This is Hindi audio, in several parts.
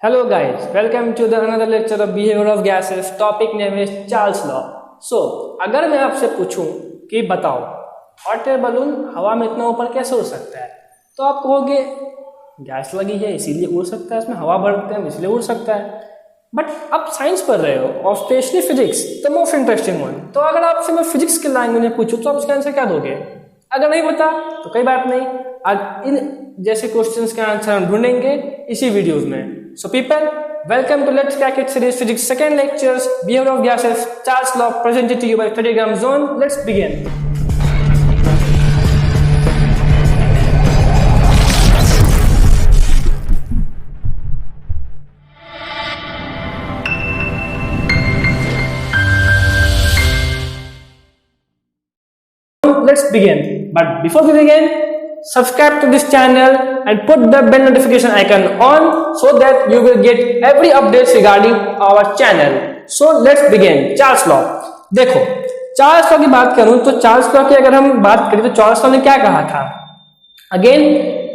Hello guys, welcome to the another lecture of behavior of gases. Topic name is Charles law. So, अगर मैं आपसे पूछूं कि बताओ हॉट एयर बलून हवा में इतना ऊपर कैसे उड़ सकता है, तो आप कहोगे गैस लगी है इसीलिए उड़ सकता है, इसमें हवा भरते हैं इसलिए उड़ सकता है। बट आप साइंस पढ़ रहे हो और specially physics, the most interesting one. तो अगर आपसे मैं फिजिक्स के लैंग्वेज में पूछूं तो आप उसका आंसर क्या दोगे? अगर नहीं पता तो कोई बात नहीं, आज इन जैसे क्वेश्चंस का आंसर हम ढूंढेंगे इसी वीडियोस में। So people, welcome to Let's Crack It series physics second lectures, behavior of gases, Charles law, presented to you by Telegram Zone. Let's begin. Let's begin. But before we begin, subscribe to this channel and put the bell notification icon on so that you will get every updates regarding our channel. So let's begin. Charles law. देखो, चार्ल्स लॉ की बात करूं तो चार्ल्स लॉ की अगर हम बात करें तो चार्ल्स लॉ ने क्या कहा था? Again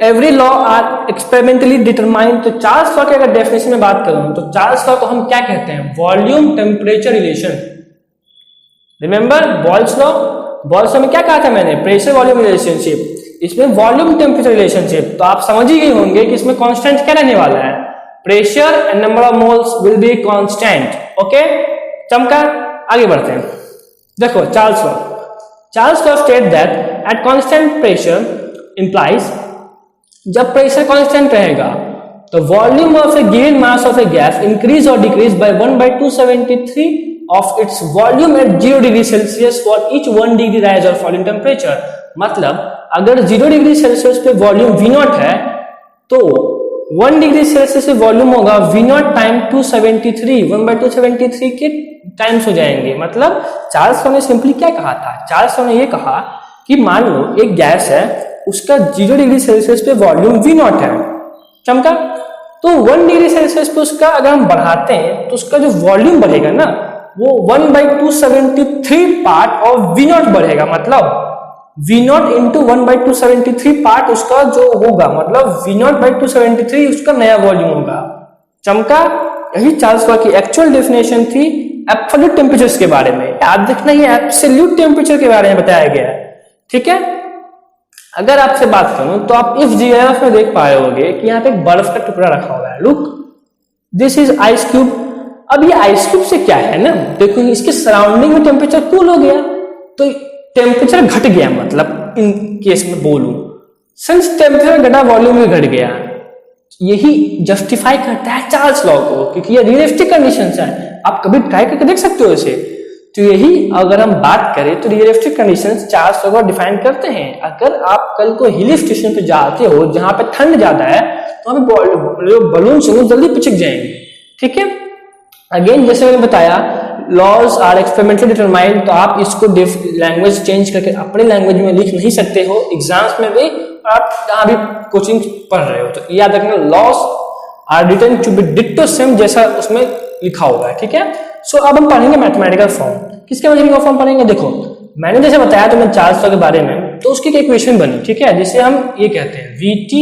every law are experimentally determined. तो चार्ल्स लॉ की अगर डेफिनेशन में बात करूं तो चार्ल्स लॉ को हम क्या कहते हैं? Volume temperature relation. Remember balls law में क्या कहा था मैंने? Pressure volume relationship. इसमें वॉल्यूम टेम्परेचर रिलेशनशिप, तो आप समझ ही गए होंगे कि इसमें कांस्टेंट क्या रहने वाला है? Pressure and number of moles will be constant. Okay, चमका, आगे बढ़ते हैं। देखो Charles law state that at constant pressure implies, जब प्रेशर कांस्टेंट रहेगा तो volume of a given mass of a gas increase और decrease by 1/273 of its volume at 0 degree Celsius for each 1 degree rise or fall in temperature। मतलब अगर 0 डिग्री सेल्सियस पे वॉल्यूम V0 है तो 1 डिग्री सेल्सियस पे वॉल्यूम होगा V0 टाइम 273, 1/273 के टाइम्स हो जाएंगे। मतलब चार्ल्स लॉ ने सिंपली क्या कहा था? चार्ल्स लॉ ने ये कहा कि मान लो एक गैस है, उसका 0 डिग्री सेल्सियस पे वॉल्यूम V0 है, चमका, तो 1 डिग्री सेल्सियस पे उसका अगर हम बढ़ाते हैं तो उसका जो वॉल्यूम बढ़ेगा ना वो 1/273 पार्ट ऑफ V0 बढ़ेगा। मतलब V0 इंटू 1/273 पार्ट उसका जो होगा, मतलब V0/273 उसका नया वॉल्यूम होगा। चमका, यही चार्ल्स लॉ की एक्चुअल डेफिनेशन थी एब्सोल्यूट टेम्परेचर के बारे में। याद रखना ये एब्सोल्यूट टेम्परेचर के बारे में बताया गया है, ठीक है। अगर आपसे बात करूं तो आप इस जीएफ में देख पाए होंगे कि यहाँ पे एक बर्फ का टुकड़ा रखा हुआ है। Look, this is ice cube. अब ये आइस क्यूब से क्या है ना, देखो इसके सराउंडिंग में टेम्परेचर कूल हो गया तो टेम्परेचर घट गया। मतलब इन केस में बोलूं, सिंस टेम्परेचर घटा वॉल्यूम भी घट गया। यही जस्टिफाई करता है चार्ल्स लॉ को, क्योंकि ये रियलिस्टिक कंडीशंस है। आप कभी ट्राई करके देख सकते हो इसे। तो यही अगर हम बात करें तो रियलिस्टिक कंडीशंस चार्ल्स लॉ को डिफाइन करते हैं। अगर आप कल को हिल स्टेशन पे जाते हो जहां पे ठंड ज्यादा है तो हमें बलून से जल्दी पिचक जाएंगे, ठीक है। अगेन जैसे मैंने बताया लॉज आर एक्सपेरिमेंटली डिटरमाइंड, तो आप इसको लैंग्वेज चेंज करके अपने लैंग्वेज में लिख नहीं सकते हो एग्जाम्स में भी, और आप जहां भी कोचिंग पढ़ रहे हो। तो याद रखना laws are written to be ditto same जैसा उसमें लिखा होगा, ठीक है। सो अब हम पढ़ेंगे मैथमेटिकल फॉर्म। किसके मैथमेटिकल फॉर्म पढ़ेंगे? देखो मैंने जैसे बताया तो मैं चार्ल्स लॉ के बारे में, तो उसकी एक इक्वेशन बनी, ठीक है, जिसे हम ये कहते हैं VT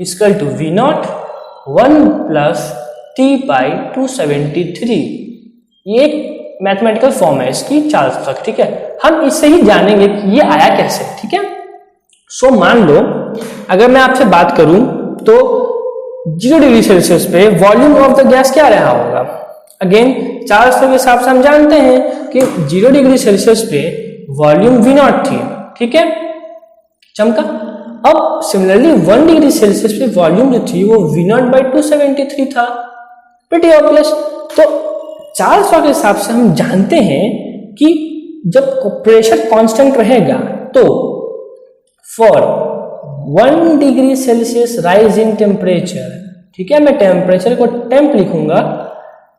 equal to V0 1 plus T/273। ये एक मैथमेटिकल फॉर्म है इसकी चार्ल्स लॉ, ठीक है। हम इससे ही जानेंगे कि ये आया कैसे, ठीक है। सो मान लो अगर मैं आपसे बात करूं तो 0 डिग्री सेल्सियस पे वॉल्यूम ऑफ द गैस क्या रहा होगा? अगेन चार्ल्स लॉ के हिसाब से हम जानते हैं कि 0 डिग्री सेल्सियस पे वॉल्यूम V0 थी, ठीक है, चमका। अब सिमिलरली 1 डिग्री सेल्सियस पे वॉल्यूम जो थी वो V0/273 था। Pretty obvious. तो चार्ल्स लॉ के हिसाब से हम जानते हैं कि जब प्रेशर कांस्टेंट रहेगा तो for 1 degree Celsius rise in temperature, ठीक है, मैं टेम्परेचर को टेम्प लिखूंगा,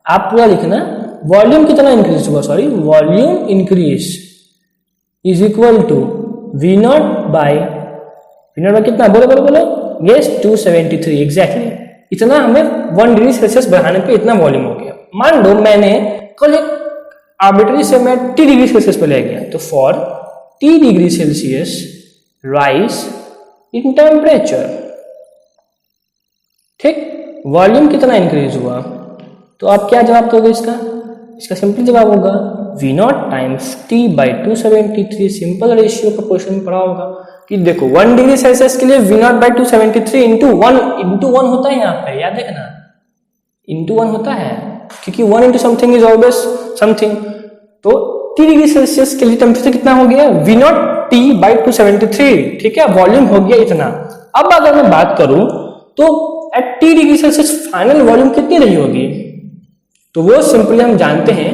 आप पूरा लिखना, वॉल्यूम कितना इंक्रीज हुआ, sorry volume increase is equal to V0 by कितना, बोलो बोलो बोलो, यस 273 एग्जैक्टली। इतना हमें 1 डिग्री सेल्सियस बढ़ाने पे इतना वॉल्यूम हो गया। मान लो मैंने कल एक आर्बिट्री से मैं T डिग्री सेल्सियस पे ले गया, तो for T degree Celsius rise in temperature, ठीक, वॉल्यूम कितना इंक्रीज हुआ, तो आप क्या जवाब दोगे इसका? इसका सिंपल जवाब होगा V0 times T by 273। Simple ratio proportion में पढ़ा होगा कि देखो 1 डिग्री सेल्सियस के लिए V0 बाई 273 इंटू वन होता है, यहाँ पे याद रखना इंटू 1 होता है, क्योंकि 1 into something is always something. तो T डिग्री सेल्सियस के लिए टेम्परेचर कितना हो गया? V0 T बाई 273, ठीक है, वॉल्यूम हो गया इतना। अब अगर मैं बात करूं तो at T degree Celsius final volume कितनी रही होगी, तो वो सिंपली हम जानते हैं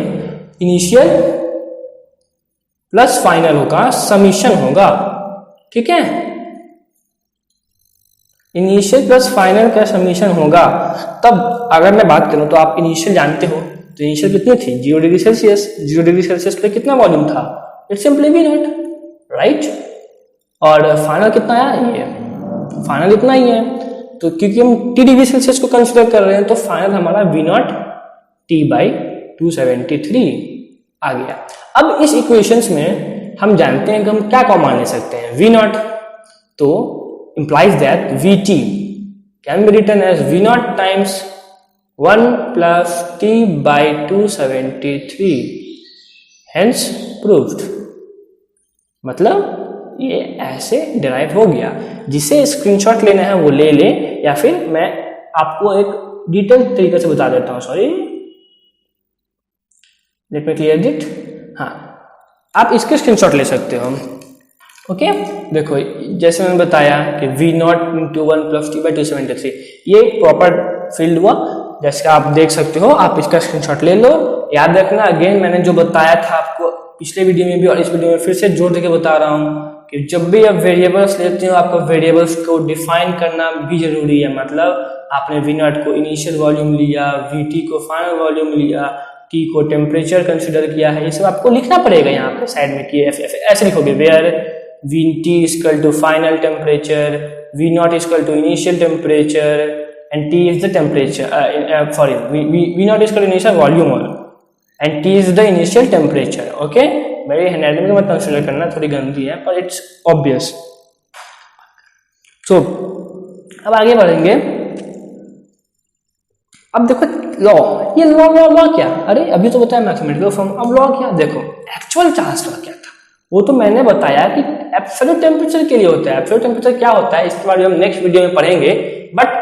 इनिशियल प्लस फाइनल होगा, समीशन होगा, ठीक है, इनिशियल प्लस फाइनल का समीशन होगा। तब अगर मैं बात करूं तो आप इनिशियल जानते हो, तो इनिशियल कितनी थी? 0 डिग्री सेल्सियस। 0 डिग्री सेल्सियस पे कितना वॉल्यूम था? It's simply V0, right. और फाइनल कितना आया? ये फाइनल इतना ही है। तो क्योंकि हम T डिग्री सेल्सियस को कंसीडर कर रहे हैं, तो फाइनल हमारा V0 T बाई 273 आ गया। अब इस इक्वेशंस में हम जानते हैं कि हम क्या कॉमन ले सकते हैं, V0, तो implies that Vt can be written as V0 times 1 plus T by 273, hence proved। मतलब ये ऐसे डिराइव हो गया। जिसे स्क्रीनशॉट लेना है वो ले ले, या फिर मैं आपको एक डिटेल तरीके से बता देता हूँ। Sorry, let me clear it. हाँ, आप इसके स्क्रीनशॉट ले सकते हो। ओके, देखो जैसे मैंने बताया कि V0 into 1 plus T by 273, ये प्रॉपर फील्ड हुआ, जैसे आप देख सकते हो। आप इसका स्क्रीनशॉट ले लो। याद रखना, अगेन मैंने जो बताया था आपको पिछले वीडियो में भी और इस वीडियो में फिर से जोड़ देके बता रहा हूँ कि जब भी आप वेरिएबल्स लेते हो, आपको वेरिएबल्स को डिफाइन करना भी जरूरी है। मतलब आपने V0 को इनिशियल वॉल्यूम लिया, Vt को फाइनल वॉल्यूम लिया, T को टेम्परेचर कंसिडर किया है, ये सब आपको लिखना पड़ेगा यहाँ पे साइड में कि ऐसे लिखोगे, where Vt is equal to final temperature, V0 is equal to initial temperature, and T is the temperature. V0 is equal to initial volume and T is the initial temperature. Okay, मेरे हैंडराइटिंग में मत कंसीडर करना, थोड़ी गंदी है पर इट्स ऑब्वियस। सो अब आगे बढ़ेंगे। अब देखो लॉ, ये लॉ क्या? अरे अभी तो बताया मैथमेटिकल फॉर्म, अब लॉ क्या? देखो एक्चुअल चार्ज लॉ क्या था वो तो मैंने बताया कि एब्सोल्यूट टेम्परेचर के लिए होता है। एब्सोल्यूट टेम्परेचर क्या होता है इसके बारे में हम नेक्स्ट वीडियो में पढ़ेंगे, बट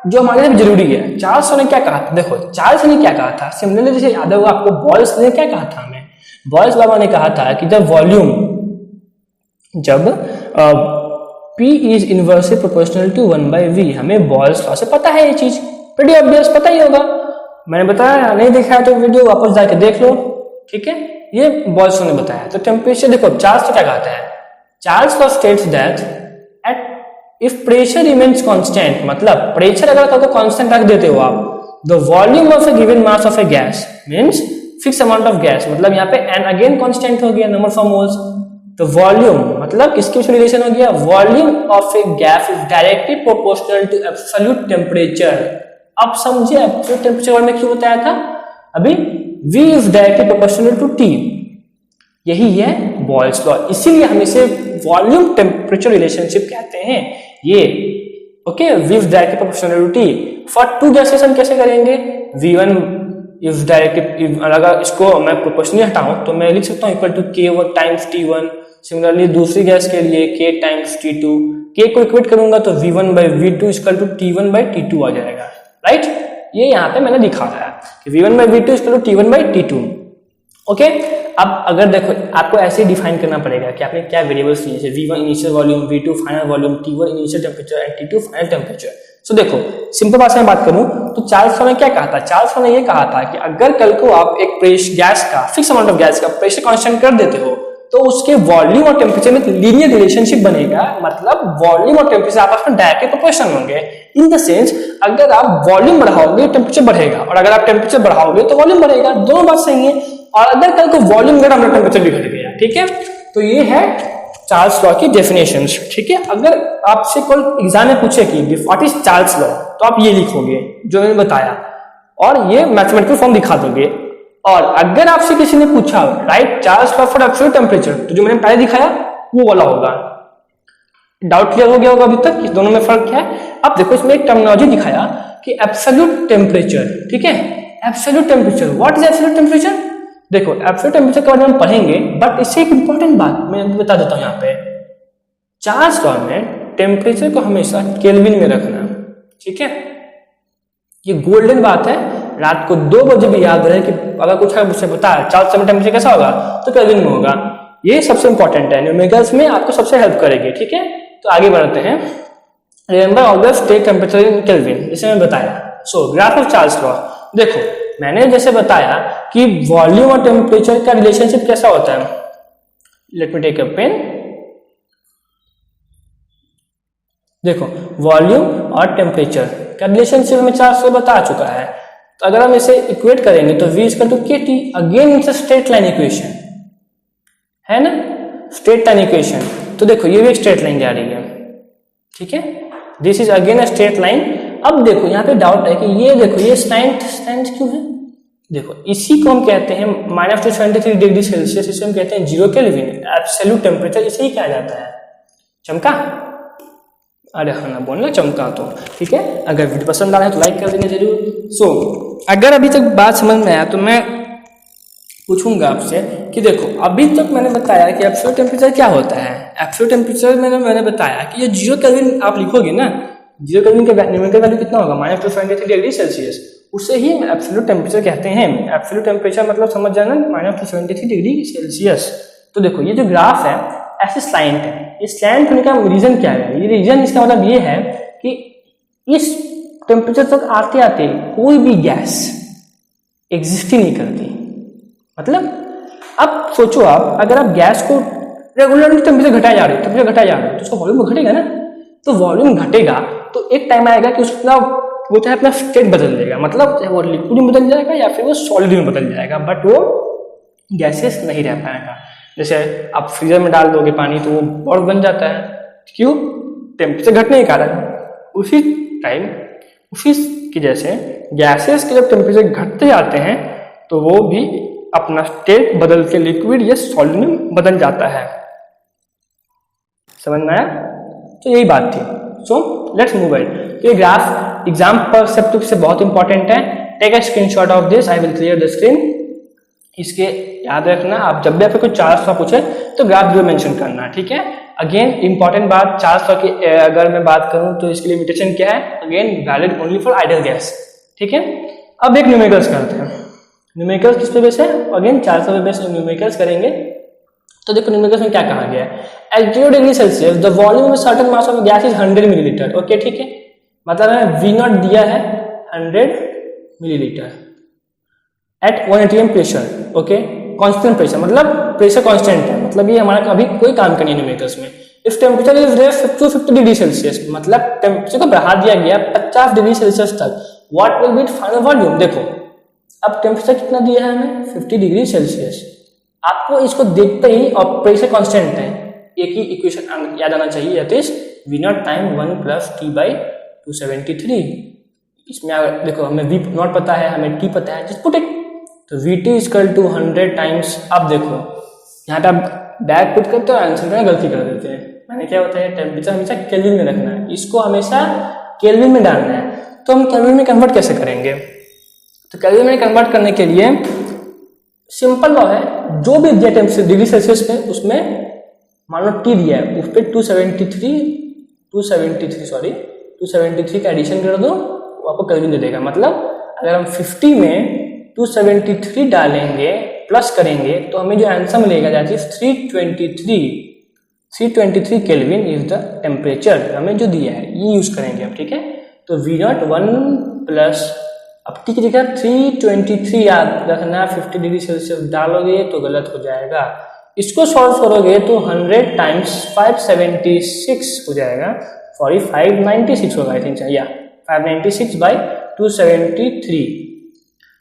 जो हमारे लिए जरूरी है, चार्ल्स ने क्या कहा था? देखो चार्ल्स ने क्या कहा था, सिमिलरली जैसे याद होगा आपको, बॉयल्स ने क्या कहा था? हमें बॉयल्स बाबा ने कहा था कि जब वॉल्यूम, जब P is inversely proportional to 1/V, हमें बॉयल्स लॉ से पता है ये चीज, प्रीटी ऑब्वियस, पता ही होगा। मैंने बताया, नहीं दिखाया तो वीडियो वापस जाके देख लो, ठीक है। ये बॉयल्स ने बताया। तो टेम्परेचर देखो, चार्ल्स तो क्या कहता है? Charles law states that at if pressure remains constant, मतलब प्रेशर अगर कभी कांस्टेंट रख देते हो आप, the volume of a given mass of a gas means fix amount of gas, मतलब यहाँ पे n अगेन कांस्टेंट हो गया, नंबर ऑफ मोल्स। तो वॉल्यूम मतलब किसके बीच रिलेशन हो गया? Volume of a gas is directly proportional to absolute temperature. अब समझे एब्सोल्यूट टेम्परेचर में क्यों बताया था अभी? V is directly proportional to T, यही है बॉयल्स लॉ, इसीलिए हम इसे वॉल्यूम टेम्परेचर रिलेशनशिप कहते हैं ये। Okay, V is directly proportional to T। For two gases हम कैसे करेंगे? V1 इज डायरेक्टली, अगर इसको मैं प्रोपोर्शनली हटाऊं तो मैं लिख सकता हूं equal to K times T1। Similarly दूसरी गैस के लिए K टाइम्स T2, K को इक्वेट करूंगा तो V1 by V2 equal to T1 by T2 आ जाएगा, राइट। ये यहाँ पे मैंने दिखा रहा है कि V1 by V2 equal to T1 by T2। Okay, अब अगर देखो आपको ऐसे डिफाइन करना पड़ेगा कि आपने क्या वेरिएबल्स लिए, जैसे V1 initial volume, V2 final volume, T1 initial temperature and T2 final temperature. So देखो सिंपल भाषा में बात करूं तो चार्ल्स ने क्या कहा था? चार्ल्स ने ये कहा था कि अगर कल को आप एक गैस का फिक्स अमाउंट ऑफ गैस का प्रेशर कांस्टेंट कर देते हो तो उसके वॉल्यूम और टेम्परेचर में लीनियर रिलेशनशिप बनेगा, मतलब वॉल्यूम और टेम्परेचर आपस में डायरेक्टली प्रोपोर्शनल होंगे। इन द सेंस अगर आप वॉल्यूम बढ़ाओगे टेम्परेचर बढ़ेगा, और अगर आप टेम्परेचर बढ़ाओगे तो वॉल्यूम बढ़ेगा, दोनों बात सही है। और अगर कल को वॉल्यूम घटा हमारा टेम्परेचर भी घट गया, ठीक है। तो ये है चार्ल्स लॉ की डेफिनेशंस, ठीक है। अगर आपसे कोई एग्जाम में पूछे कि व्हाट इज चार्ल्स लॉ, तो आप ये लिखोगे जो मैंने बताया और ये मैथमेटिकल फॉर्म दिखा दोगे। और अगर आपसे किसी ने पूछा right Charles law for absolute temperature, तो जो मैंने पहले दिखाया वो वाला होगा। डाउट क्लियर हो गया होगा अभी तक कि दोनों में फर्क क्या है? अब देखो इसमें एक टर्मिनोलॉजी दिखाया कि एब्सोल्यूट टेम्परेचर, ठीक है, absolute temperature, what is absolute temperature? देखो एब्सोल्यूट टेम्परेचर के बारे में हम पढ़ेंगे, बट इससे एक इंपॉर्टेंट बात मैं बता देता हूँ यहाँ पे, चार्ल्स लॉ में टेम्परेचर को हमेशा केल्विन में रखना, ठीक है, ये गोल्डन बात है, रात को 2 बजे भी याद रहे कि अगर कुछ है मुझसे बता चार्ल्स में टेम्परेचर कैसा होगा तो केल्विन में होगा, ये सबसे इंपॉर्टेंट है, न्यूमेरिकल्स में आपको सबसे हेल्प करेगी, ठीक है। तो आगे बढ़ते हैं, remember always take temperature in Kelvin, जैसे मैं बताया। So graph of Charles law, देखो मैंने जैसे बताया कि वॉल्यूम और टेम्परेचर का रिलेशनशिप कैसा होता है, let me take a pen, देखो वॉल्यूम और टेम्परेचर का रिलेशनशिप हमें चार्ल्स लॉ बता चुका है, तो अगर हम इसे इक्वेट करेंगे तो V equal to KT, again it's a straight line equation है ना, स्ट्रेट लाइन इक्वेशन, तो देखो ये भी एक स्ट्रेट लाइन जा रही है, ठीक है, this is again a straight line. अब देखो यहाँ पे डाउट है कि ये देखो ये स्लैंट क्यों है, देखो इसी को हम कहते हैं -273 डिग्री सेल्सियस, इसे हम कहते हैं 0 केल्विन, एब्सोल्यूट टेम्परेचर इसे ही कहा जाता है, चमका, अरे हाँ ना बोलना चमका, तो ठीक है, अगर वीडियो पसंद आ रहा है तो लाइक कर देना जरूर। सो अगर अभी तक बात समझ में आया तो मैं पूछूंगा आपसे कि देखो अभी तक मैंने बताया कि एब्सोल्यूट टेम्परेचर क्या होता है, एब्सोल्यूट टेम्परेचर मैंने बताया कि ये 0 केल्विन आप लिखोगे ना, 0 केल्विन का न्यूमेरिकल वैल्यू कितना होगा -273 डिग्री सेल्सियस, उसे ही एब्सोल्यूट टेम्परेचर कहते हैं। एब्सोल्यूट टेम्परेचर मतलब समझ जाना -273 डिग्री सेल्सियस। तो देखो ये जो ग्राफ है ऐसे स्लैंट है, ये स्लैंट होने का रीजन क्या है, ये रीजन इसका मतलब ये है कि इस टेम्परेचर तक आते आते कोई भी गैस एग्जिस्ट ही नहीं करती, मतलब अब सोचो आप अगर आप गैस को रेगुलरली टेम्परेचर घटाया जा रहे हो तो उसका वॉल्यूम घटेगा ना, तो वॉल्यूम घटेगा तो एक टाइम आएगा कि उसका वो चाहे अपना स्टेट बदल देगा, मतलब चाहे वो लिक्विड में बदल जाएगा या फिर वो सॉलिड में बदल जाएगा, बट वो गैसेस नहीं रह पाएगा। जैसे आप फ्रीजर में डाल दोगे पानी तो वो बर्फ बन जाता है, क्यों, टेम्परेचर घटने के कारण। उसी टाइम उसी की जैसे गैसेस के जब टेम्परेचर घटते जाते हैं तो वो भी अपना स्टेट बदल के लिक्विड या सॉलिड में बदल जाता है, समझ में आया? तो यही बात थी। So let's move it. तो ये ग्राफ एग्जाम परसेप्टिव से बहुत इंपॉर्टेंट है, take a screenshot of this, I will clear the screen. इसके याद रखना, आप जब भी आपको कोई चार्ल्स लॉ पूछे तो ग्राफ जरूर मेंशन करना, ठीक है। अगेन इंपॉर्टेंट बात, चार्ल्स लॉ की अगर मैं बात करूं तो इसकी लिमिटेशन क्या है, again valid only for ideal gas, ठीक है। अब एक न्यूमेरिकल्स करते हैं, न्यूमेरिकल्स किस पे बेस है, अगेन चार्ल्स लॉ पे बेस न्यूमेरिकल्स करेंगे। तो देखो न्यूमेरिकल्स में क्या कहा गया है, at 0 degree Celsius the volume of certain mass of gas is 100 millilitre, okay ठीक है, मतलब है V नॉट दिया है 100 millilitre at 1 atm pressure, okay, constant pressure, मतलब प्रेशर कांस्टेंट है, मतलब ये हमारा अभी कोई काम का नहीं है न्यूमेरिकल्स में। If temperature is raised to 50 degree Celsius, मतलब टेम्परेचर को बढ़ा दिया गया 50 डिग्री सेल्सियस तक, what will be final volume. देखो अब टेम्परेचर कितना दिया है हमें, 50 डिग्री सेल्सियस, आपको इसको देखते ही और प्रेशर कांस्टेंट है, एक ही इक्वेशन याद आना चाहिए, that is V not time 1 + T/273। इसमें देखो हमें V नॉट पता है, हमें T पता है, जस्ट पुट इट, तो VT = 100 टाइम्स। अब देखो यहाँ पे आप बैक पुट करते हो, आंसर में गलती कर देते हैं। मैंने क्या होता है, टेम्परेचर हमेशा केल्विन में रखना है, इसको हमेशा केल्विन में डालना है, तो हम केल्विन में कन्वर्ट कैसे करेंगे, तो केल्विन में कन्वर्ट करने के लिए सिंपल लॉ है, जो भी दिया टेम्परेचर डिग्री सेल्सियस पे उसमें मान लो T दिया है, उस पर 273 का एडिशन कर दो, वो आपको केल्विन दे देगा। मतलब अगर हम 50 में 273 डालेंगे प्लस करेंगे तो हमें जो आंसर मिलेगा that is 323 kelvin is the temperature हमें जो दिया है, ये यूज करेंगे हम, ठीक है। तो V नॉट 1 प्लस, अब T की जगह 323 याद रखना, 50 डिग्री सेल्सियस डालोगे तो गलत हो जाएगा, इसको सॉल्व करोगे तो 100 टाइम्स 576 हो जाएगा, सॉरी 596 होगा आई थिंक, या 596/273,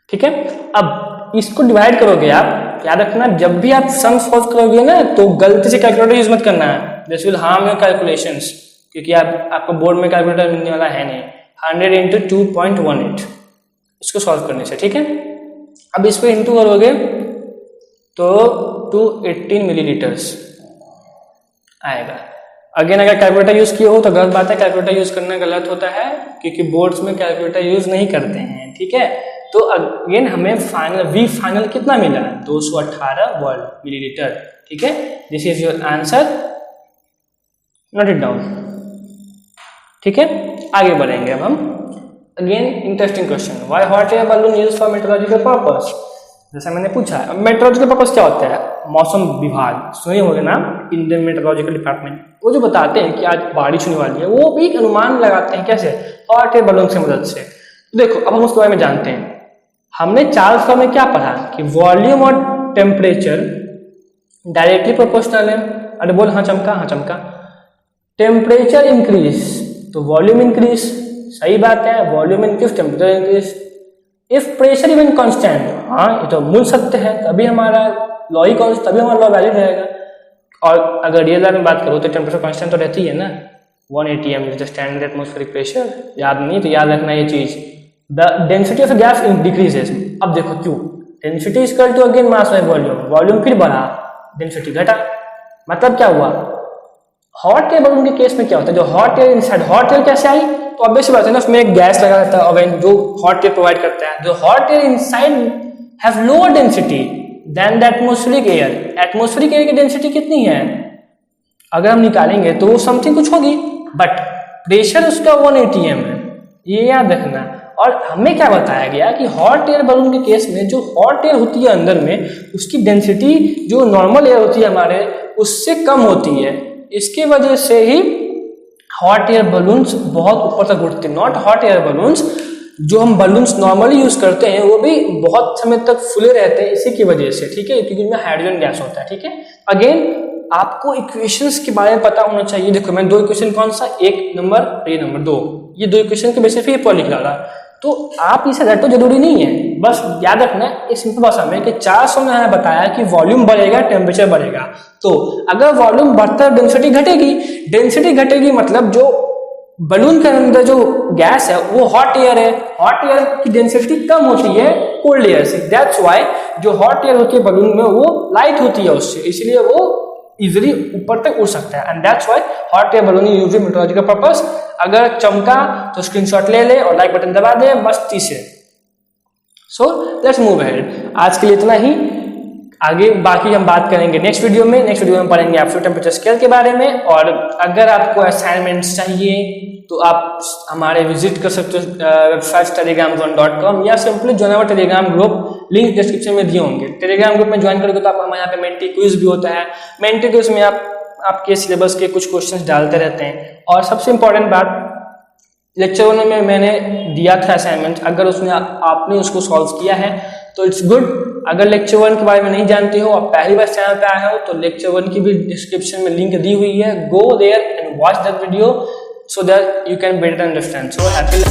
ठीक है। अब इसको डिवाइड करोगे आप, याद रखना जब भी आप सम सॉल्व करोगे ना तो गलती से कैलकुलेटर यूज मत करना है, this will harm your calculations, क्योंकि आपको बोर्ड में कैलकुलेटर मिलने वाला है नहीं। 100 × 2.18 इसको सॉल्व करने से, ठीक है। अब इसको इंटू करोगे तो 218 मिलीलीटर्स आएगा, अगेन अगर कैलकुलेटर यूज किए हो तो गलत बात है, कैलकुलेटर यूज करना गलत होता है क्योंकि बोर्ड्स में कैलकुलेटर यूज नहीं करते हैं, ठीक है। तो अगेन हमें फाइनल वी फाइनल कितना मिला, 218 वर्ल्ड मिलीलीटर, ठीक है। This is your answer, note it down, ठीक है। आगे बढ़ेंगे अब हम। Again interesting question, why hot air balloon used for metrological purpose. जैसा मैंने पूछा, मेट्रोलॉजिकल पर्पस क्या होता है, मौसम विभाग सुने होंगे ना, इंडियन मेट्रोलॉजिकल डिपार्टमेंट, वो जो बताते हैं कि आज बारिश होने वाली है, वो भी एक अनुमान लगाते हैं कैसे, हॉट एयर बलून की मदद से। तो देखो अब हम उसके बारे में जानते हैं। हमने चार्ल्स लॉ में क्या पढ़ा कि वॉल्यूम और टेम्परेचर डायरेक्टली प्रोपोर्शनल है। अरे बोल हाँ चमका, हाँ चमका। टेम्परेचर इंक्रीज तो वॉल्यूम इंक्रीज, सही बात है, volume increase temperature increase. If pressure even constant, हाँ ये तो मूल सत्य है, तभी हमारा लॉ ही तभी हमारा लॉ वैलिड रहेगा। और अगर रियल लाइफ में बात करो तो टेम्परेचर कांस्टेंट तो रहती है ना, 180 m is the standard atmospheric pressure. याद नहीं तो याद रखना ये चीज। The density of gas decreases. अब देखो क्यों, density is equal to again mass by volume, volume फिर बढ़ा, डेंसिटी घटा, मतलब क्या हुआ। हॉट एयर बलून के केस में क्या होता है, जो hot air inside, hot air कैसे आई, तो ऑब्वियस बात है ना, उसमें एक गैस लगा रहता है ओवन जो हॉट एयर प्रोवाइड करता है। जो hot air inside have lower density than the atmospheric air. Atmospheric air की डेंसिटी कितनी है अगर हम निकालेंगे तो वो समथिंग कुछ होगी, बट प्रेशर उसका 180 m है, ये याद रखना। और हमें क्या बताया गया कि हॉट एयर बलून के केस में जो हॉट एयर होती है अंदर में, उसकी डेंसिटी जो नॉर्मल एयर होती है हमारे उससे कम होती है। इसकी वजह से ही हॉट एयर बलून्स बहुत ऊपर तक उठते हैं। नॉट हॉट एयर बलून्स, जो हम बलून्स नॉर्मली यूज करते हैं वो भी बहुत समय तक फुले रहते हैं इसी की वजह से, ठीक है, क्योंकि उनमें हाइड्रोजन गैस होता है, ठीक है। अगेन आपको इक्वेशंस के बारे में पता होना चाहिए। देखो मैं दो इक्वेशन, कौन सा, एक नंबर और ये नंबर 2, ये दो इक्वेशन के बेसिस पे ये लिख रहा था, तो आप इसे रटो जरूरी नहीं है, बस याद रखना इस सिंपल भाषा में कि 400 में बताया कि वॉल्यूम बढ़ेगा टेम्परेचर बढ़ेगा। तो अगर वॉल्यूम बढ़ता है डेंसिटी घटेगी, डेंसिटी घटेगी मतलब जो बलून के अंदर जो गैस है वो हॉट एयर है, हॉट एयर की डेंसिटी कम होती है कोल्ड एयर से। दैट्स व्हाई जो हॉट एयर होती है बलून में वो लाइट होती है उससे, इसलिए वो इजिली ऊपर तक उड़ सकता है। And that's why hot air balloon used in metrological purpose. अगर चमका तो स्क्रीनशॉट ले ले और लाइक बटन दबा दे मस्ती से। सो लेट्स मूव अहेड। आज के लिए इतना ही, आगे बाकी हम बात करेंगे नेक्स्ट वीडियो में। नेक्स्ट वीडियो में पढ़ेंगे एब्सोल्यूट टेम्परेचर स्केल के बारे में। और अगर आपको असाइनमेंट्स चाहिए तो आप हमारे विजिट कर सकते हो वेबसाइट telegram.com या simply join our Telegram group, link description में दिए होंगे। टेलीग्राम ग्रुप में ज्वाइन करोगे तो आप हमारे यहाँ पे मेंटी क्विज भी होता है। मेंटी क्विज में आपके सिलेबस के कुछ क्वेश्चंस डालते रहते हैं। और सबसे इंपॉर्टेंट बात, लेक्चर 1 में मैंने दिया था असाइनमेंट, अगर उसमें आपने उसको सॉल्व किया है तो इट्स गुड। अगर लेक्चर 1 के बारे में नहीं जानते हो, आप पहली बार चैनल पे आए हो, तो लेक्चर 1 की भी डिस्क्रिप्शन में लिंक दी हुई है, go there and watch that video so that you can better understand. So happy